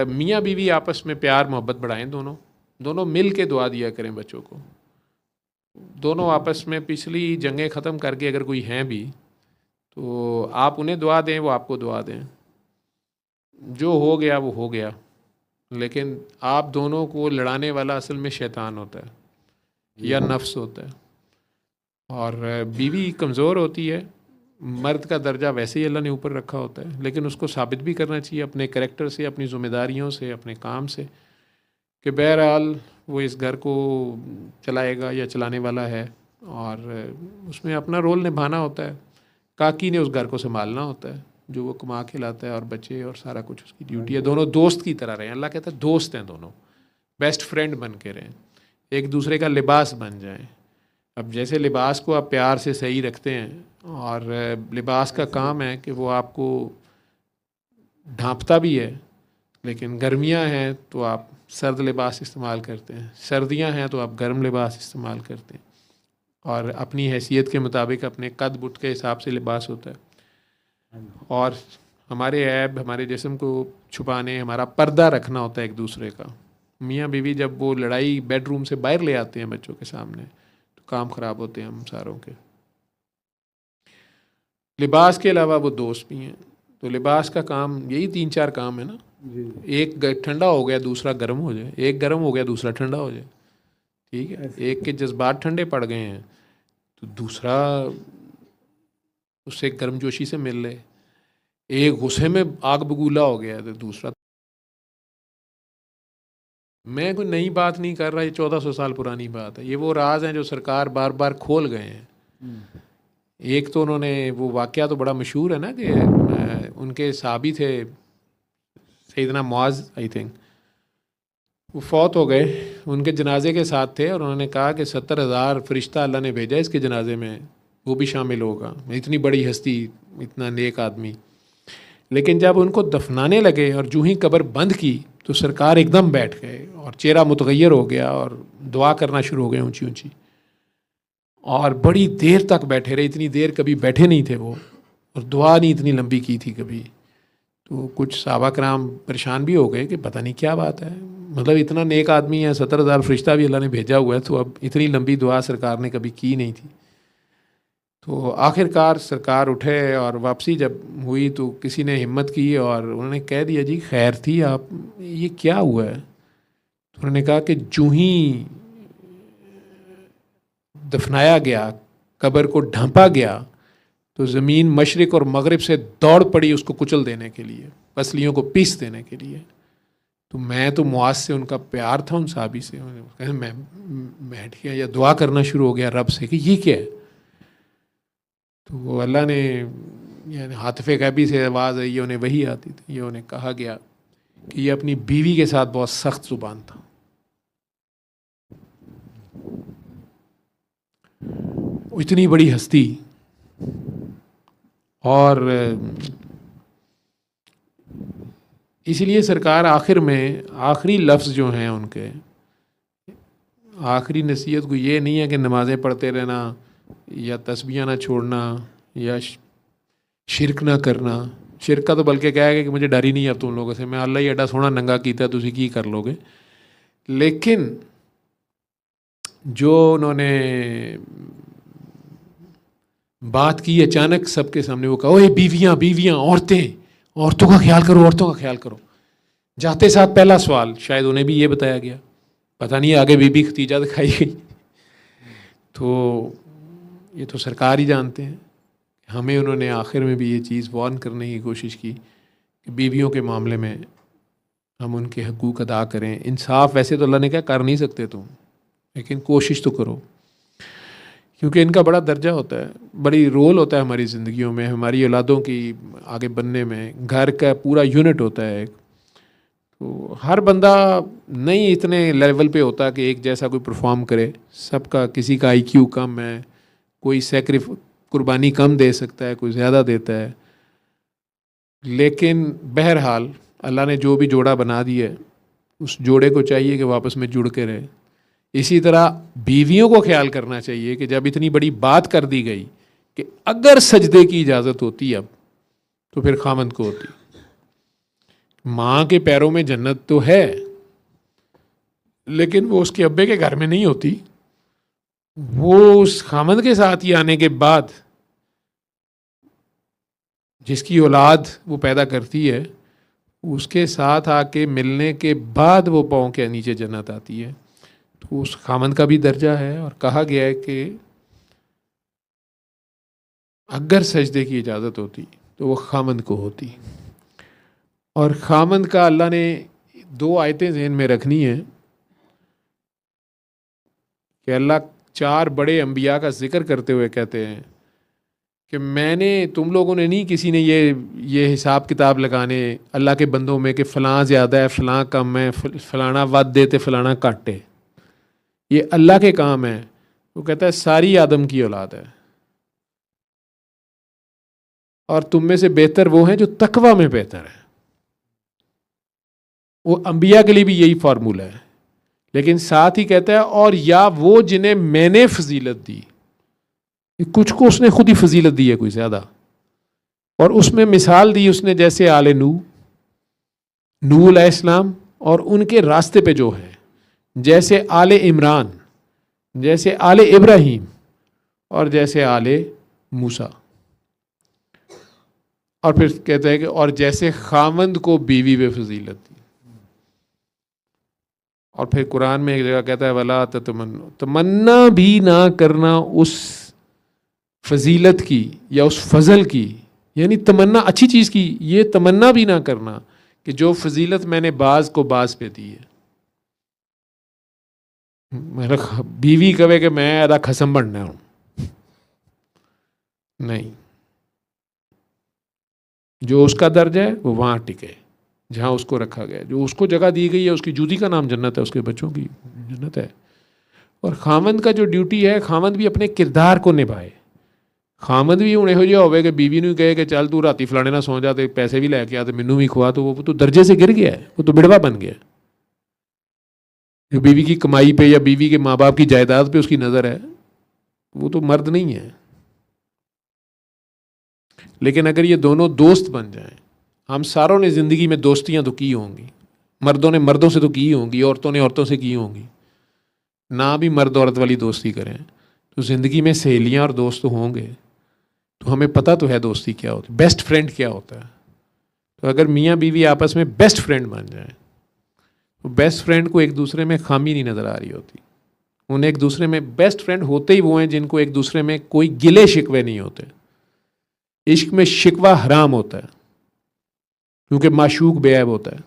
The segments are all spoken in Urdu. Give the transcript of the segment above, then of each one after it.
میاں بیوی آپس میں پیار محبت بڑھائیں، دونوں مل کے دعا دیا کریں بچوں کو، دونوں آپس میں پچھلی جنگیں ختم کر کے اگر کوئی ہیں بھی تو آپ انہیں دعا دیں، وہ آپ کو دعا دیں، جو ہو گیا وہ ہو گیا، لیکن آپ دونوں کو لڑانے والا اصل میں شیطان ہوتا ہے یا نفس ہوتا ہے، اور بیوی کمزور ہوتی ہے، مرد کا درجہ ویسے ہی اللہ نے اوپر رکھا ہوتا ہے، لیکن اس کو ثابت بھی کرنا چاہیے اپنے کریکٹر سے، اپنی ذمہ داریوں سے، اپنے کام سے، کہ بہرحال وہ اس گھر کو چلائے گا یا چلانے والا ہے، اور اس میں اپنا رول نبھانا ہوتا ہے، کاکی نے اس گھر کو سنبھالنا ہوتا ہے جو وہ کما کے لاتا ہے، اور بچے اور سارا کچھ اس کی ڈیوٹی ہے۔ دونوں دوست کی طرح رہیں، اللہ کہتا ہے دوست ہیں، دونوں بیسٹ فرینڈ بن کے رہیں، ایک دوسرے کا لباس بن جائیں۔ اب جیسے لباس کو آپ پیار سے صحیح رکھتے ہیں، اور لباس کا کام ہے کہ وہ آپ کو ڈھانپتا بھی ہے، لیکن گرمیاں ہیں تو آپ سرد لباس استعمال کرتے ہیں، سردیاں ہیں تو آپ گرم لباس استعمال کرتے ہیں، اور اپنی حیثیت کے مطابق اپنے قد بٹ کے حساب سے لباس ہوتا ہے، اور ہمارے عیب ہمارے جسم کو چھپانے ہمارا پردہ رکھنا ہوتا ہے ایک دوسرے کا۔ میاں بیوی جب وہ لڑائی بیڈ روم سے باہر لے آتے ہیں بچوں کے سامنے تو کام خراب ہوتے ہیں ہم ساروں کے۔ لباس کے علاوہ وہ دوست بھی ہیں، تو لباس کا کام یہی 3-4 کام ہے نا، ایک ٹھنڈا ہو گیا دوسرا گرم ہو جائے، ایک گرم ہو گیا دوسرا ٹھنڈا ہو جائے، ٹھیک ہے، ایک کے جذبات ٹھنڈے پڑ گئے ہیں تو دوسرا اس سے گرم جوشی سے مل لے، ایک غصے میں آگ بگولا ہو گیا تو دوسرا۔ میں کوئی نئی بات نہیں کر رہا، یہ 1400 سال پرانی بات ہے، یہ وہ راز ہیں جو سرکار بار بار کھول گئے ہیں۔ ایک تو انہوں نے وہ واقعہ تو بڑا مشہور ہے نا کہ ان کے صحابی تھے سیدنا معاذ آئی تھنک، وہ فوت ہو گئے، ان کے جنازے کے ساتھ تھے، اور انہوں نے کہا کہ 70,000 فرشتہ اللہ نے بھیجا اس کے جنازے میں، وہ بھی شامل ہوگا، اتنی بڑی ہستی، اتنا نیک آدمی۔ لیکن جب ان کو دفنانے لگے اور جو ہی قبر بند کی تو سرکار ایک دم بیٹھ گئے اور چہرہ متغیر ہو گیا اور دعا کرنا شروع ہو گئے اونچی اونچی، اور بڑی دیر تک بیٹھے رہے، اتنی دیر کبھی بیٹھے نہیں تھے وہ، اور دعا نہیں اتنی لمبی کی تھی کبھی۔ تو کچھ صحابہ کرام پریشان بھی ہو گئے کہ پتہ نہیں کیا بات ہے، مطلب اتنا نیک آدمی ہے، 70,000 فرشتہ بھی اللہ نے بھیجا ہوا ہے، تو اب اتنی لمبی دعا سرکار نے کبھی کی نہیں تھی۔ تو آخر کار سرکار اٹھے اور واپسی جب ہوئی تو کسی نے ہمت کی اور انہوں نے کہہ دیا جی خیر تھی، آپ یہ کیا ہوا ہے؟ تو انہوں نے کہا کہ جو ہی دفنایا گیا، قبر کو ڈھانپا گیا، تو زمین مشرق اور مغرب سے دوڑ پڑی اس کو کچل دینے کے لیے، پسلیوں کو پیس دینے کے لیے۔ تو میں تو معاذ سے ان کا پیار تھا، ان صحابی سے، میں بیٹھ گیا یا دعا کرنا شروع ہو گیا رب سے کہ یہ کیا ہے؟ تو وہ اللہ نے یعنی حاطف غیبی سے آواز آئی، انہیں وہی آتی تھی، یہ انہیں کہا گیا کہ یہ اپنی بیوی کے ساتھ بہت سخت زبان تھا۔ اتنی بڑی ہستی، اور اسی لیے سرکار آخر میں آخری لفظ جو ہیں ان کے آخری نصیحت کو یہ نہیں ہے کہ نمازیں پڑھتے رہنا یا تسبیحاں نہ چھوڑنا یا شرک نہ کرنا، شرک کا تو بلکہ کہا ہے کہ مجھے ڈر ہی نہیں ہے اب تم لوگوں سے، میں اللہ ہی ایڈا سونا ننگا کیتا ہے تسی کی کر لو گے۔ لیکن جو انہوں نے بات کی اچانک سب کے سامنے، وہ کہا اوے بیویاں بیویاں، عورتوں کا خیال کرو، عورتوں کا خیال کرو۔ جاتے ساتھ پہلا سوال شاید انہیں بھی یہ بتایا گیا، پتہ نہیں آگے بی بی ختیجہ دکھائی گئی۔ تو یہ تو سرکار ہی جانتے ہیں، ہمیں انہوں نے آخر میں بھی یہ چیز وارن کرنے کی کوشش کی کہ بیویوں کے معاملے میں ہم ان کے حقوق ادا کریں۔ انصاف ویسے تو اللہ نے کہا کر نہیں سکتے تم، لیکن کوشش تو کرو، کیونکہ ان کا بڑا درجہ ہوتا ہے، بڑی رول ہوتا ہے ہماری زندگیوں میں، ہماری اولادوں کی آگے بننے میں۔ گھر کا پورا یونٹ ہوتا ہے ایک، تو ہر بندہ نہیں اتنے لیول پہ ہوتا کہ ایک جیسا کوئی پرفارم کرے، سب کا کسی کا آئی کیو کم ہے، کوئی قربانی کم دے سکتا ہے، کوئی زیادہ دیتا ہے، لیکن بہرحال اللہ نے جو بھی جوڑا بنا دیا ہے اس جوڑے کو چاہیے کہ وہ آپس میں جڑ کے رہے۔ اسی طرح بیویوں کو خیال کرنا چاہیے کہ جب اتنی بڑی بات کر دی گئی کہ اگر سجدے کی اجازت ہوتی اب تو پھر خامند کو ہوتی، ماں کے پیروں میں جنت تو ہے، لیکن وہ اس کے ابے کے گھر میں نہیں ہوتی، وہ اس خامد کے ساتھ ہی آنے کے بعد جس کی اولاد وہ پیدا کرتی ہے اس کے ساتھ آ کے ملنے کے بعد وہ پاؤں کے نیچے جنت آتی ہے. تو اس خامد کا بھی درجہ ہے، اور کہا گیا ہے کہ اگر سجدے کی اجازت ہوتی تو وہ خامد کو ہوتی. اور خامد کا اللہ نے 2 آیتیں ذہن میں رکھنی ہیں کہ اللہ 4 بڑے انبیاء کا ذکر کرتے ہوئے کہتے ہیں کہ میں نے، تم لوگوں نے نہیں، کسی نے یہ حساب کتاب لگانے اللہ کے بندوں میں کہ فلاں زیادہ ہے، فلاں کم ہے، فلانا ود دیتے، فلانا کاٹے. یہ اللہ کے کام ہے. وہ کہتا ہے ساری آدم کی اولاد ہے، اور تم میں سے بہتر وہ ہیں جو تقوی میں بہتر ہیں. وہ انبیاء کے لیے بھی یہی فارمولہ ہے، لیکن ساتھ ہی کہتا ہے اور یا وہ جنہیں میں نے فضیلت دی. کچھ کو اس نے خود ہی فضیلت دی ہے کوئی زیادہ، اور اس میں مثال دی اس نے جیسے آل نوح علیہ السلام اور ان کے راستے پہ جو ہیں، جیسے آل عمران، جیسے آل ابراہیم، اور جیسے آل موسیٰ. اور پھر کہتا ہے کہ اور جیسے خامند کو بیوی پہ فضیلت دی. اور پھر قرآن میں ایک جگہ کہتا ہے ولا تتمنوا، تمنا بھی نہ کرنا اس فضیلت کی یا اس فضل کی، یعنی تمنا اچھی چیز کی، یہ تمنا بھی نہ کرنا کہ جو فضیلت میں نے بعض کو بعض پہ دی ہے. میرا بیوی کہے کہ میں آدھا خسم بننا ہوں، نہیں، جو اس کا درجہ ہے وہ وہاں ٹکے جہاں اس کو رکھا گیا ہے. جو اس کو جگہ دی گئی ہے، اس کی جوتی کا نام جنت ہے، اس کے بچوں کی جنت ہے. اور خامند کا جو ڈیوٹی ہے، خامند بھی اپنے کردار کو نبھائے. خامند بھی ہوں یہو جہا ہوئے کہ بیوی نے کہے کہ چل تو راتی فلانے نہ سو جاتے، پیسے بھی لے کے آتے، مینوں بھی کھوا، تو وہ تو درجے سے گر گیا ہے، وہ تو بڑوا بن گیا. جو بیوی کی کمائی پہ یا بیوی کے ماں باپ کی جائیداد پہ اس کی نظر ہے، وہ تو مرد نہیں ہے. لیکن اگر یہ دونوں دوست بن جائیں، ہم ساروں نے زندگی میں دوستیاں تو کی ہوں گی، مردوں نے مردوں سے تو کی ہوں گی، عورتوں نے عورتوں سے کی ہوں گی، نہ بھی مرد عورت والی دوستی کریں تو زندگی میں سہیلیاں اور دوست ہوں گے. تو ہمیں پتہ تو ہے دوستی کیا ہوتی ہے، بیسٹ فرینڈ کیا ہوتا ہے. تو اگر میاں بیوی آپس میں بیسٹ فرینڈ بن جائیں تو بیسٹ فرینڈ کو ایک دوسرے میں خامی نہیں نظر آ رہی ہوتی. انہیں ایک دوسرے میں بیسٹ فرینڈ ہوتے ہی وہ ہیں جن کو ایک دوسرے میں کوئی گلے شکوے نہیں ہوتے. عشق میں شکوہ حرام ہوتا ہے کیونکہ معشوق بے عیب ہوتا ہے.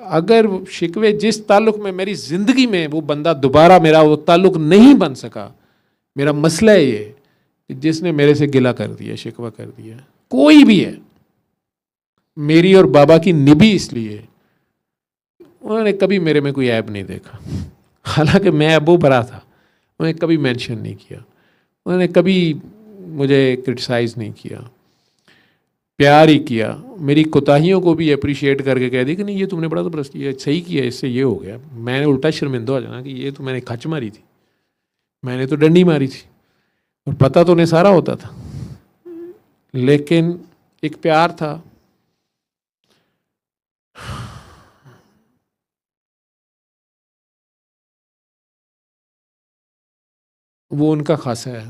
اگر شکوے جس تعلق میں میری زندگی میں وہ بندہ دوبارہ میرا وہ تعلق نہیں بن سکا، میرا مسئلہ ہے یہ کہ جس نے میرے سے گلہ کر دیا، شکوہ کر دیا، کوئی بھی ہے. میری اور بابا کی نبھی اس لیے انہوں نے کبھی میرے میں کوئی عیب نہیں دیکھا، حالانکہ میں ابو برا تھا، انہوں نے کبھی مینشن نہیں کیا، انہوں نے کبھی مجھے کرٹیسائز نہیں کیا، پیار ہی کیا. میری کوتاہیوں کو بھی اپریشیٹ کر کے کہہ دی کہ نہیں یہ تم نے بڑا زبردست کیا، صحیح کیا، اس سے یہ ہو گیا. میں نے الٹا شرمندہ ہو جانا کہ یہ تو میں نے کھچ ماری تھی، میں نے تو ڈنڈی ماری تھی، اور پتہ تو انہیں سارا ہوتا تھا، لیکن ایک پیار تھا. وہ ان کا خاصہ ہے.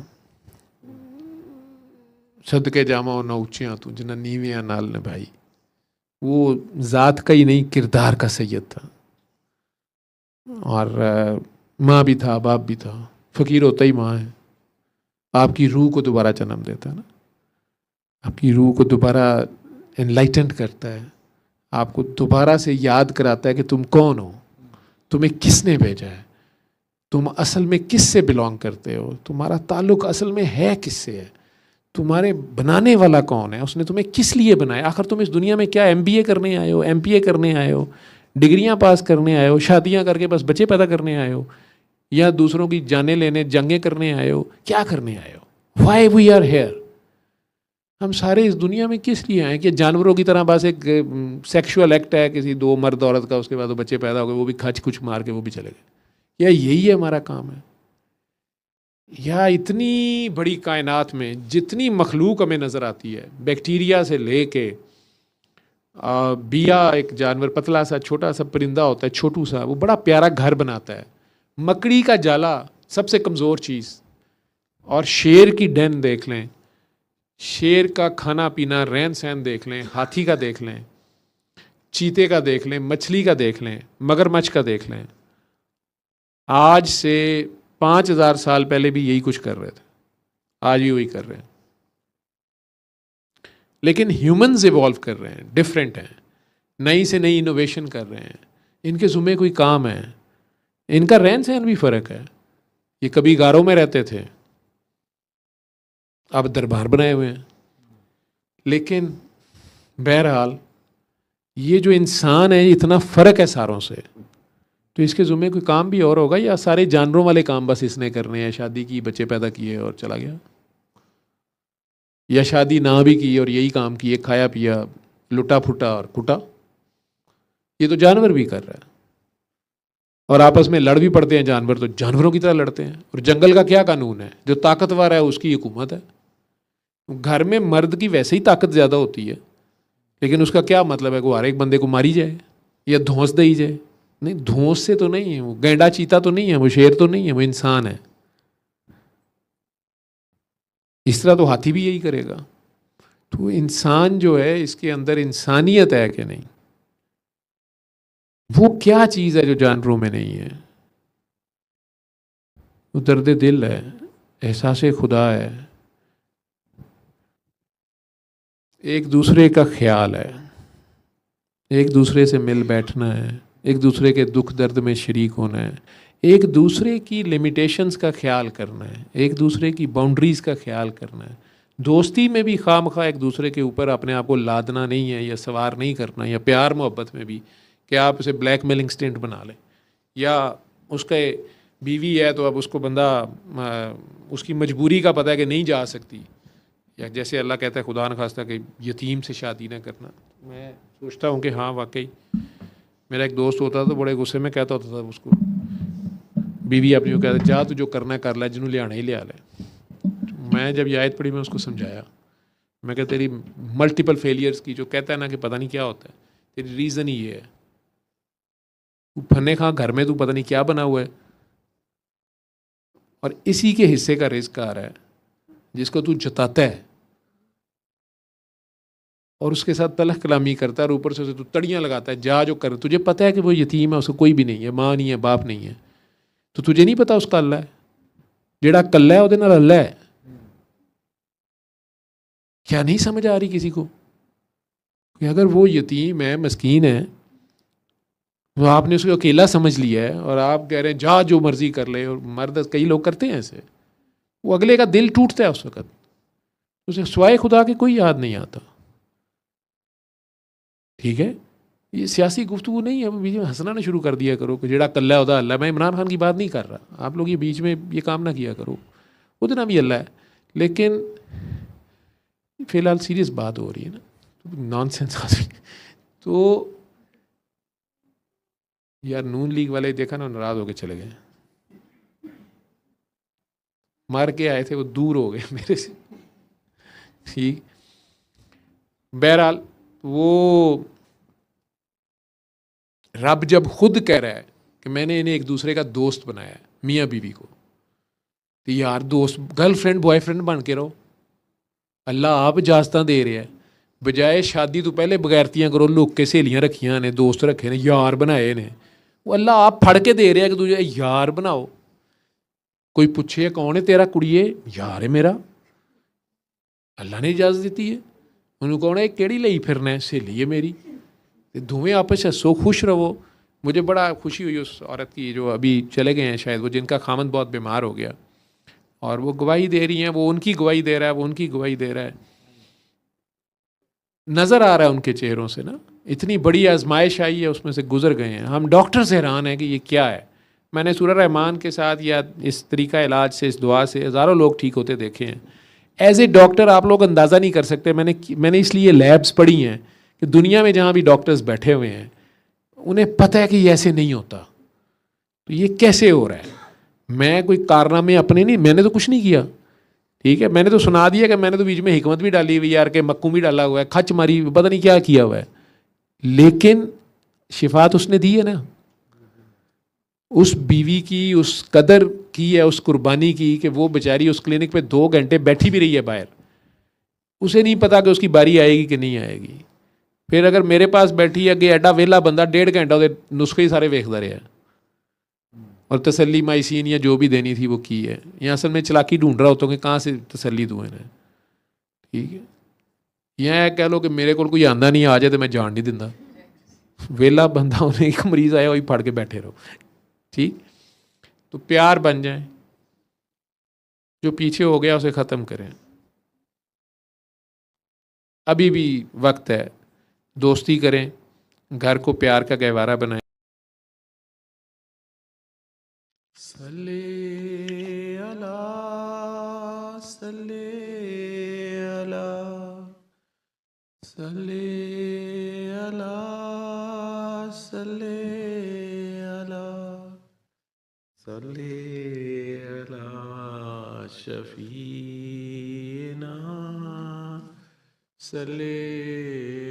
صدقے جامع نہ اونچیاں تو جنہ نیویاں نال نبھائی. وہ ذات کا ہی نہیں کردار کا سید تھا، اور ماں بھی تھا، باپ بھی تھا. فقیر ہوتا ہی ماں ہے، آپ کی روح کو دوبارہ جنم دیتا ہے نا، آپ کی روح کو دوبارہ انلائٹنڈ کرتا ہے، آپ کو دوبارہ سے یاد کراتا ہے کہ تم کون ہو، تمہیں کس نے بھیجا ہے، تم اصل میں کس سے بلانگ کرتے ہو، تمہارا تعلق اصل میں ہے کس سے ہے، تمہارے بنانے والا کون ہے، اس نے تمہیں کس لیے بنایا. آخر تم اس دنیا میں کیا ایم بی اے کرنے آئے ہو، ایم پی اے کرنے آئے ہو، ڈگریاں پاس کرنے آئے ہو، شادیاں کر کے بس بچے پیدا کرنے آئے ہو، یا دوسروں کی جانیں لینے، جنگیں کرنے آئے ہو، کیا کرنے آئے ہو؟ Why we are here. ہم سارے اس دنیا میں کس لیے آئے کہ جانوروں کی طرح بس ایک سیکشول ایکٹ ہے کسی 2 مرد عورت کا، اس کے بعد وہ بچے پیدا ہو گئے، وہ بھی کھچ کچھ مار کے وہ بھی چلے گئے. یا یہی ہے ہمارا کام ہے؟ یا اتنی بڑی کائنات میں جتنی مخلوق ہمیں نظر آتی ہے، بیکٹیریا سے لے کے بیا ایک جانور پتلا سا چھوٹا سا پرندہ ہوتا ہے چھوٹو سا, وہ بڑا پیارا گھر بناتا ہے. مکڑی کا جالا سب سے کمزور چیز. اور شیر کی ڈین دیکھ لیں, شیر کا کھانا پینا رہن سہن دیکھ لیں, ہاتھی کا دیکھ لیں, چیتے کا دیکھ لیں, مچھلی کا دیکھ لیں, مگرمچھ کا دیکھ لیں. آج سے 5000 سال پہلے بھی یہی کچھ کر رہے تھے, آج بھی وہی کر رہے ہیں. لیکن ہیومنز ایوالو کر رہے ہیں, ڈفرینٹ ہیں, نئی سے نئی انوویشن کر رہے ہیں. ان کے ذمے کوئی کام ہے, ان کا رہن سہن بھی فرق ہے. یہ کبھی غاروں میں رہتے تھے, اب دربار بنائے ہوئے ہیں. لیکن بہرحال یہ جو انسان ہے اتنا فرق ہے ساروں سے, تو اس کے ذمے کوئی کام بھی اور ہوگا, یا سارے جانوروں والے کام بس اس نے کرنے ہیں, شادی کی, بچے پیدا کیے اور چلا گیا, یا شادی نہ بھی کی اور یہی کام کیے, کھایا پیا, لٹا پھٹا اور کٹا. یہ تو جانور بھی کر رہا ہے. اور آپس میں لڑ بھی پڑتے ہیں جانور, تو جانوروں کی طرح لڑتے ہیں. اور جنگل کا کیا قانون ہے, جو طاقتور ہے اس کی حکومت ہے. گھر میں مرد کی ویسے ہی طاقت زیادہ ہوتی ہے, لیکن اس کا کیا مطلب ہے کہ وہ ہر ایک بندے کو ماری جائے یا دھونس دی جائے؟ نہیں, دھونس سے تو نہیں ہے وہ, گینڈا چیتا تو نہیں ہے وہ, شیر تو نہیں ہے وہ, انسان ہے. اس طرح تو ہاتھی بھی یہی کرے گا. تو انسان جو ہے اس کے اندر انسانیت ہے کہ نہیں, وہ کیا چیز ہے جو جانوروں میں نہیں ہے؟ وہ درد دل ہے, احساس خدا ہے, ایک دوسرے کا خیال ہے, ایک دوسرے سے مل بیٹھنا ہے, ایک دوسرے کے دکھ درد میں شریک ہونا ہے, ایک دوسرے کی لمیٹیشنز کا خیال کرنا ہے, ایک دوسرے کی باؤنڈریز کا خیال کرنا ہے. دوستی میں بھی خواہ مخواہ ایک دوسرے کے اوپر اپنے آپ کو لادنا نہیں ہے یا سوار نہیں کرنا, یا پیار محبت میں بھی کہ آپ اسے بلیک میلنگ سٹینٹ بنا لیں, یا اس کے بیوی ہے تو اب اس کو بندہ اس کی مجبوری کا پتہ ہے کہ نہیں جا سکتی, یا جیسے اللہ کہتا ہے خدا نخواستہ کہ یتیم سے شادی نہ کرنا. میں سوچتا ہوں کہ ہاں واقعی میرا ایک دوست ہوتا تھا, تو بڑے غصے میں کہتا ہوتا تھا اس کو, بیوی اپنی کو کہتا جا تو جو کرنا ہے کر لے, جنہوں لے آنا ہی لے آ لے. میں جب یہ آیت پڑھی میں اس کو سمجھایا, میں کہ تیری ملٹیپل فیلیئرز کی جو کہتا ہے نا کہ پتہ نہیں کیا ہوتا ہے, تیری ریزن ہی یہ ہے, پھنے خاں گھر میں تو پتہ نہیں کیا بنا ہوا ہے, اور اسی کے حصے کا رزق آ رہا ہے جس کو تو جتاتا ہے اور اس کے ساتھ تلخ کلامی کرتا ہے, اور اوپر سے تو تڑیاں لگاتا ہے جا جو کر. تجھے پتہ ہے کہ وہ یتیم ہے, اس کو کوئی بھی نہیں ہے, ماں نہیں ہے, باپ نہیں ہے, تو تجھے نہیں پتا اس کا اللہ ہے, جیڑا کلا ہے وہ اللہ ہے. کیا نہیں سمجھ آ رہی کسی کو کہ اگر وہ یتیم ہے, مسکین ہے, وہ آپ نے اس کو اکیلا سمجھ لیا ہے, اور آپ کہہ رہے ہیں جا جو مرضی کر لے. اور مرد کئی لوگ کرتے ہیں ایسے, وہ اگلے کا دل ٹوٹتا ہے اس وقت, اسے سوائے خدا کے کوئی یاد نہیں آتا. ٹھیک ہے, یہ سیاسی گفتگو نہیں ہے, بیچ میں ہنسنا نہ شروع کر دیا کرو کہ جڑا کلّا ہوتا اللہ. میں عمران خان کی بات نہیں کر رہا, آپ لوگ یہ بیچ میں یہ کام نہ کیا کرو, وہ تو نہ بھی اللہ ہے. لیکن فی الحال سیریس بات ہو رہی ہے نا, نان سینس آدمی. تو یار نون لیگ والے دیکھا نا, ناراض ہو کے چلے گئے, مار کے آئے تھے, وہ دور ہو گئے میرے سے. ٹھیک, بہرحال وہ رب جب خود کہہ رہا ہے کہ میں نے انہیں ایک دوسرے کا دوست بنایا ہے, میاں بیوی کو, تو یار دوست گرل فرینڈ بوائے فرینڈ بن کے رہو. اللہ آپ اجازتاں دے رہے ہیں, بجائے شادی تو پہلے بغیرتیاں کرو, لوگ کے سہیلیاں رکھیاں نے, دوست رکھے نے, یار بنائے نے. وہ اللہ آپ پھڑ کے دے رہے ہیں کہ تجھے یار بناؤ. کوئی پوچھے کون ہے تیرا, کڑیے یار ہے میرا, اللہ نے اجازت دیتی ہے. انہوں کون ہے کیڑی لئی پھرنا ہے, سہیلی ہے میری, دونیں آپس سے سو خوش رہو. مجھے بڑا خوشی ہوئی اس عورت کی جو ابھی چلے گئے ہیں شاید, وہ جن کا خامند بہت بیمار ہو گیا, اور وہ گواہی دے رہی ہیں, وہ ان کی گواہی دے رہا ہے, وہ ان کی گواہی دے رہا ہے. نظر آ رہا ہے ان کے چہروں سے نا, اتنی بڑی آزمائش آئی ہے, اس میں سے گزر گئے ہیں. ہم ڈاکٹر سے حیران ہیں کہ یہ کیا ہے. میں نے سورہ رحمان کے ساتھ یا اس طریقہ علاج سے, اس دعا سے ہزاروں لوگ ٹھیک ہوتے دیکھے ہیں. ایز اے ڈاکٹر آپ لوگ اندازہ نہیں کر سکتے. میں نے اس لیے لیبس پڑھی ہیں کہ دنیا میں جہاں بھی ڈاکٹرز بیٹھے ہوئے ہیں انہیں پتہ ہے کہ یہ ایسے نہیں ہوتا. تو یہ کیسے ہو رہا ہے؟ میں کوئی کارنامے اپنے نہیں, میں نے تو کچھ نہیں کیا. ٹھیک ہے, میں نے تو سنا دیا کہ میں نے تو بیچ میں حکمت بھی ڈالی ہوئی یار, کہ مکوں بھی ڈالا ہوا ہے, کھچ ماری, پتہ نہیں کیا کیا ہوا ہے. لیکن شفا تو اس نے دی ہے نا. اس بیوی کی اس قدر کی ہے, اس قربانی کی, کہ وہ بیچاری اس کلینک پہ 2 گھنٹے بیٹھی بھی رہی ہے باہر. اسے نہیں پتا کہ اس کی باری آئے گی کہ نہیں آئے گی. پھر اگر میرے پاس بیٹھی ہے کہ ایڈا ویلا بندہ 1.5 گھنٹہ وہ نسخے ہی سارے ویکھدا رہا اور تسلی مائسین یا جو بھی دینی تھی وہ کی ہے. یا اصل میں چلاکی ڈھونڈ رہا ہوتا ہوں کہ کہاں سے تسلی دوں انہیں. ٹھیک ہے, یا کہہ لو کہ میرے کو کوئی آندا نہیں, آ جائے تو میں جان نہیں دینا. ویلا بندہ انہیں ایک مریض آیا وہی پھڑ کے بیٹھے رہو. ٹھیک, تو پیار بن جائیں, جو پیچھے ہو گیا اسے ختم کریں. ابھی بھی وقت ہے, دوستی کریں, گھر کو پیار کا گہوارہ بنائیں. صلی اللہ صلی اللہ صلی اللہ صلی اللہ صلی اللہ شفیعنا صلی